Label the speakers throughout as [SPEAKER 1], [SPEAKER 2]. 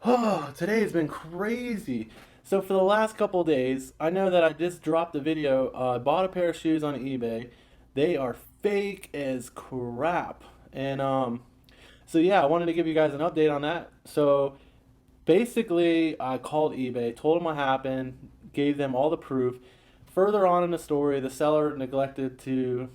[SPEAKER 1] Oh, today's been crazy. So for the last couple of days, I know that I just dropped a video. I bought a pair of shoes on eBay. They are fake as crap. And so yeah, I wanted to give you guys an update on that. So basically, I called eBay, told them what happened, gave them all the proof. Further on in the story, the seller neglected to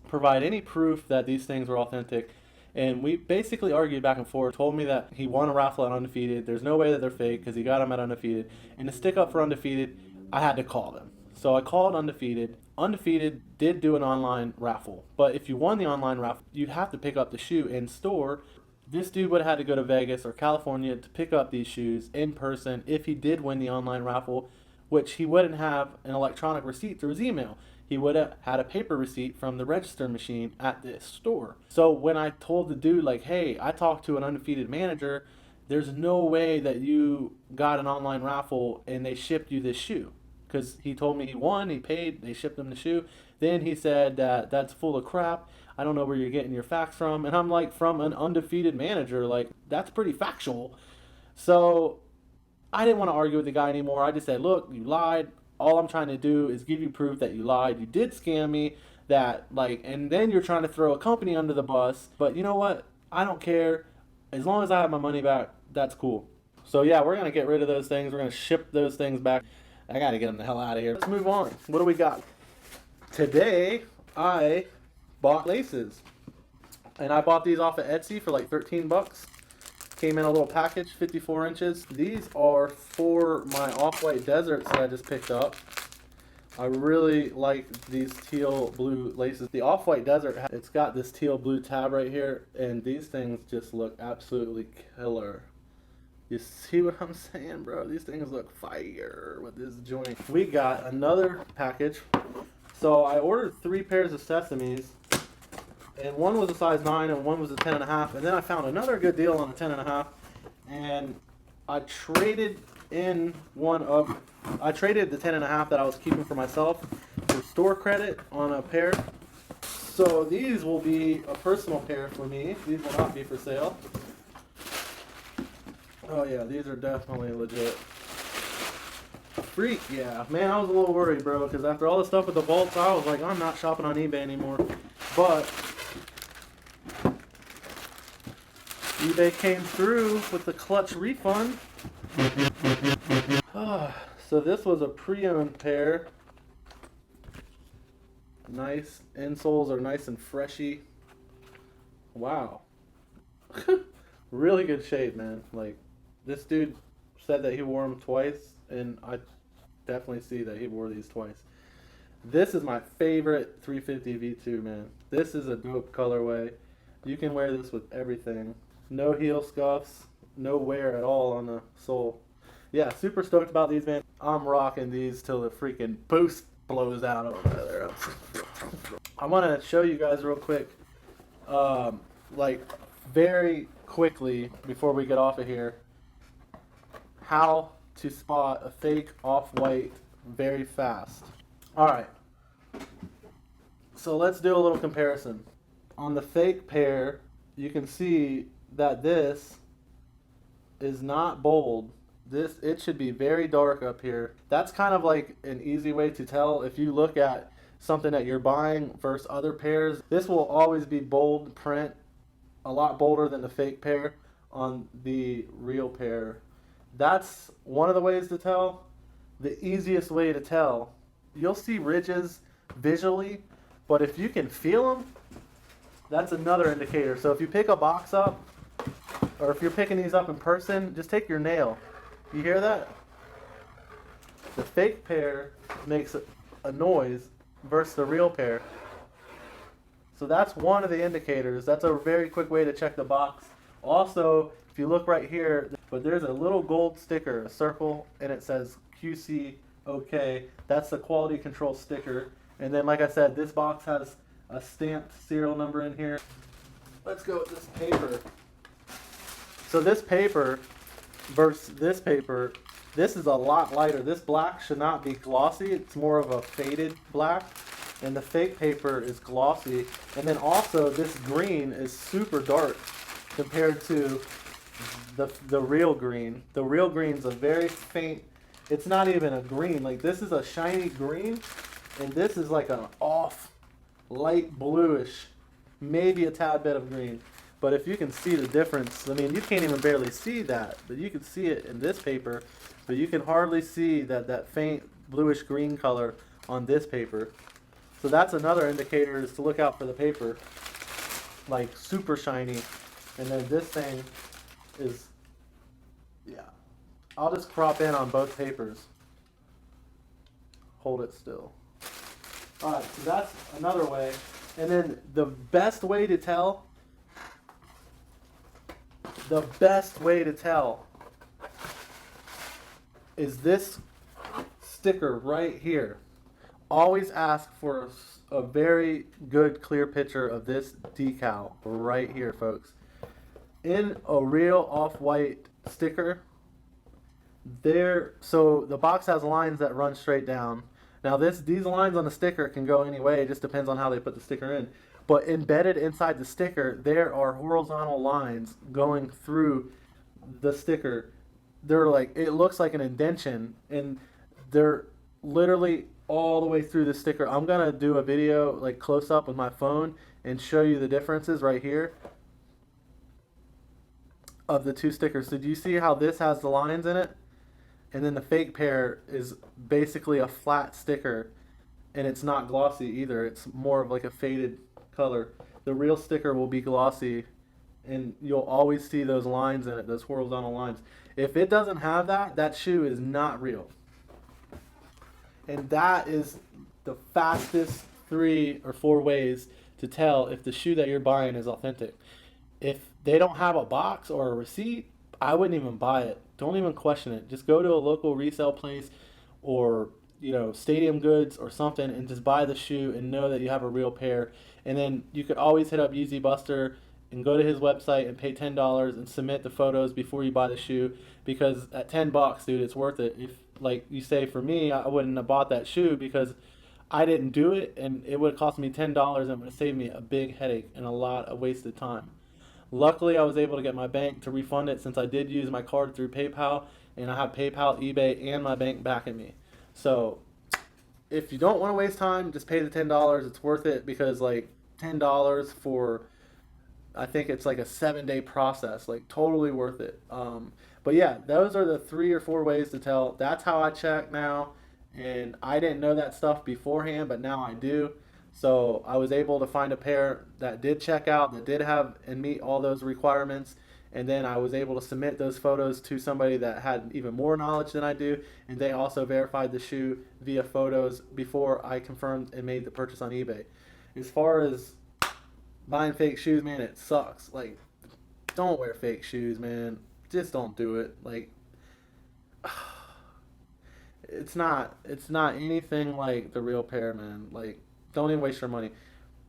[SPEAKER 1] provide any proof that these things were authentic. And we basically argued back and forth. Told me that he won a raffle at Undefeated. There's no way that they're fake because he got them at Undefeated. And to stick up for Undefeated, I had to call them. So I called Undefeated. Undefeated did do an online raffle. But if you won the online raffle, you'd have to pick up the shoe in store. This dude would have had to go to Vegas or California to pick up these shoes in person if he did win the online raffle, which he wouldn't have an electronic receipt through his email. He would have had a paper receipt from the register machine at this store. So when I told the dude, like, hey, I talked to an Undefeated manager, there's no way that you got an online raffle and they shipped you this shoe. Because he told me he won, he paid, they shipped him the shoe. Then he said that that's full of crap. I don't know where you're getting your facts from. And I'm like, from an Undefeated manager, like, that's pretty factual. So I didn't want to argue with the guy anymore. I just said, look, you lied. All I'm trying to do is give you proof that you lied. You did scam me. That, like, and then you're trying to throw a company under the bus. But you know what? I don't care. As long as I have my money back, that's cool. So yeah, we're gonna get rid of those things. We're gonna ship those things back. I gotta get them the hell out of here. Let's move on. What do we got? Today, I bought laces. And I bought these off of Etsy for like 13 bucks. Came in a little package, 54 inches. These are for my off-white deserts that I just picked up. I really like these teal blue laces. The off-white desert, it's got this teal blue tab right here, and these things just look absolutely killer. You see what I'm saying, bro? These things look fire with this joint. We got another package. So I ordered 3 pairs of sesames. And one was a size 9 and one was a 10.5. And then I found another good deal on the 10.5. And I traded in I traded the 10.5 that I was keeping for myself for store credit on a pair. So these will be a personal pair for me. These will not be for sale. Oh yeah, these are definitely legit. Freak, yeah. Man, I was a little worried, bro, because after all the stuff with the bolts, I was like, I'm not shopping on eBay anymore. But eBay came through with the clutch refund. So this was a pre-owned pair. Nice. Insoles are nice and freshy. Wow. Really good shape, man. Like, this dude said that he wore them twice, and I definitely see that he wore these twice. This is my favorite 350 V2, man. This is a dope colorway. You can wear this with everything. No heel scuffs, no wear at all on the sole. Yeah, super stoked about these, man. I'm rocking these till the freaking boost blows out over there. I want to show you guys real quick, like very quickly before we get off of here, how to spot a fake off-white very fast. Alright, so let's do a little comparison. On the fake pair, you can see that this is not bold. It should be very dark up here. That's kind of like an easy way to tell if you look at something that you're buying versus other pairs. This will always be bold print, a lot bolder than the fake pair on the real pair. That's one of the ways to tell. The easiest way to tell, you'll see ridges visually, but if you can feel them, that's another indicator. So if you pick a box up, or if you're picking these up in person, just take your nail. You hear that? The fake pair makes a noise versus the real pair. So that's one of the indicators. That's a very quick way to check the box. Also, if you look right here, but there's a little gold sticker, a circle, and it says QC OK. That's the quality control sticker. And then, like I said, this box has a stamped serial number in here. Let's go with this paper. So this paper versus this paper, this is a lot lighter. This black should not be glossy. It's more of a faded black. And the fake paper is glossy. And then also this green is super dark compared to the real green. The real green's a very faint. It's not even a green. Like this is a shiny green, and this is like an off light bluish, maybe a tad bit of green. But if you can see the difference, I mean, you can't even barely see that, but you can see it in this paper, but you can hardly see that faint bluish green color on this paper. So that's another indicator, is to look out for the paper, like super shiny. And then this thing is, yeah. I'll just crop in on both papers. Hold it still. Alright, so that's another way. And then the best way to tell is this sticker right here. Always ask for a very good clear picture of this decal right here, folks. In a real off-white sticker, so the box has lines that run straight down. Now these lines on the sticker can go any way, it just depends on how they put the sticker in. But embedded inside the sticker, there are horizontal lines going through the sticker. They're like, it looks like an indentation, and they're literally all the way through the sticker. I'm gonna do a video like close up with my phone and show you the differences right here of the two stickers. So do you see how this has the lines in it? And then the fake pair is basically a flat sticker, and it's not glossy either. It's more of like a faded color. The real sticker will be glossy, and you'll always see those lines in it, those horizontal lines. If it doesn't have that, that shoe is not real. And that is the fastest 3 or 4 ways to tell if the shoe that you're buying is authentic. If they don't have a box or a receipt, I wouldn't even buy it. Don't even question it. Just go to a local resale place, or Stadium Goods or something, and just buy the shoe and know that you have a real pair. And then you could always hit up Yeezy Buster and go to his website and pay $10 and submit the photos before you buy the shoe, because at $10, dude, it's worth it. If, like you say, for me, I wouldn't have bought that shoe because I didn't do it, and it would have cost me $10 and it would have saved me a big headache and a lot of wasted time. Luckily, I was able to get my bank to refund it, since I did use my card through PayPal, and I have PayPal, eBay, and my bank backing me. So if you don't want to waste time, just pay the $10. It's worth it, because like $10 for, I think it's like a 7-day process, like totally worth it. But yeah, those are the 3 or 4 ways to tell. That's how I check now, and I didn't know that stuff beforehand, but now I do. So I was able to find a pair that did check out, that did have and meet all those requirements, and then I was able to submit those photos to somebody that had even more knowledge than I do, and they also verified the shoe via photos before I confirmed and made the purchase on eBay. As far as buying fake shoes, man, it sucks. Like, don't wear fake shoes, man. Just don't do it. Like, it's not anything like the real pair, man. Like, don't even waste your money.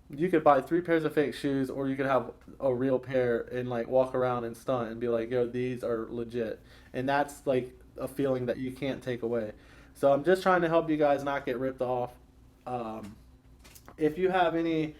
[SPEAKER 1] You could buy 3 pairs of fake shoes, or you could have a real pair and like walk around and stunt and be like, yo, these are legit. And that's like a feeling that you can't take away. So I'm just trying to help you guys not get ripped off. If you have any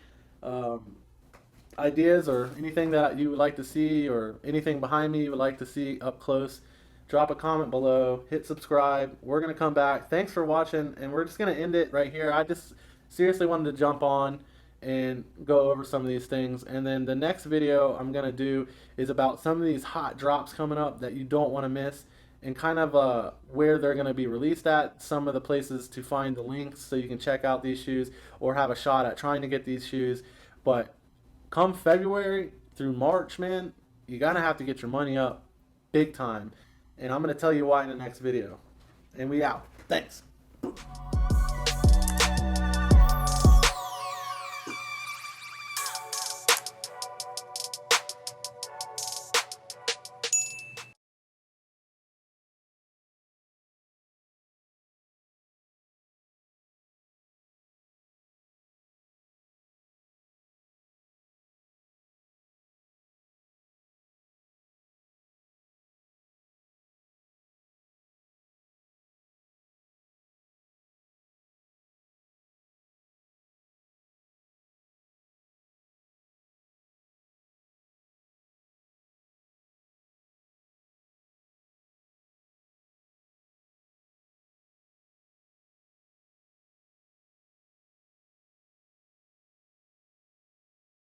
[SPEAKER 1] ideas or anything that you would like to see, or anything behind me you would like to see up close, drop a comment below, hit subscribe. We're going to come back. Thanks for watching, and we're just going to end it right here. I just seriously wanted to jump on and go over some of these things, and then the next video I'm going to do is about some of these hot drops coming up that you don't want to miss, and kind of where they're going to be released at, some of the places to find the links so you can check out these shoes or have a shot at trying to get these shoes. But come February through March, man, you're going to have to get your money up big time, and I'm going to tell you why in the next video. And we out. Thanks.